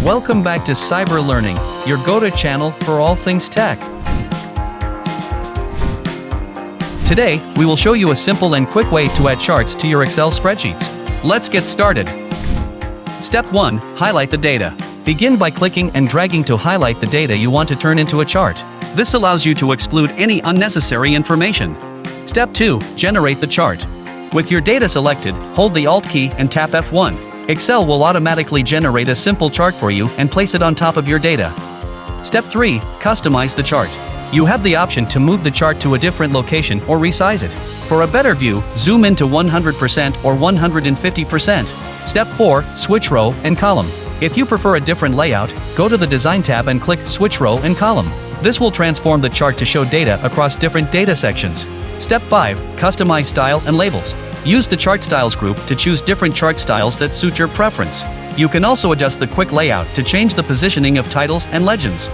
Welcome back to Cyber Learning, your go-to channel for all things tech. Today, we will show you a simple and quick way to add charts to your Excel spreadsheets. Let's get started. Step 1. Highlight the data. Begin by clicking and dragging to highlight the data you want to turn into a chart. This allows you to exclude any unnecessary information. Step 2. Generate the chart. With your data selected, hold the Alt key and tap F1. Excel will automatically generate a simple chart for you and place it on top of your data. Step 3. Customize the chart. You have the option to move the chart to a different location or resize it. For a better view, zoom in to 100% or 150%. Step 4. Switch row and column. If you prefer a different layout, go to the Design tab and click Switch Row and Column. This will transform the chart to show data across different data sections. Step 5. Customize style and labels. Use the Chart Styles group to choose different chart styles that suit your preference. You can also adjust the quick layout to change the positioning of titles and legends.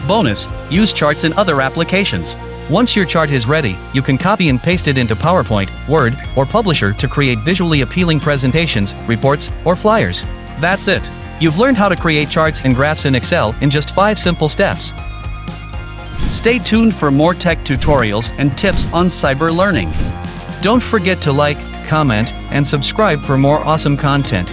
Bonus: use charts in other applications. Once your chart is ready, you can copy and paste it into PowerPoint, Word, or Publisher to create visually appealing presentations, reports, or flyers. That's it. You've learned how to create charts and graphs in Excel in just 5 simple steps. Stay tuned for more tech tutorials and tips on cyber learning. Don't forget to like, comment, and subscribe for more awesome content.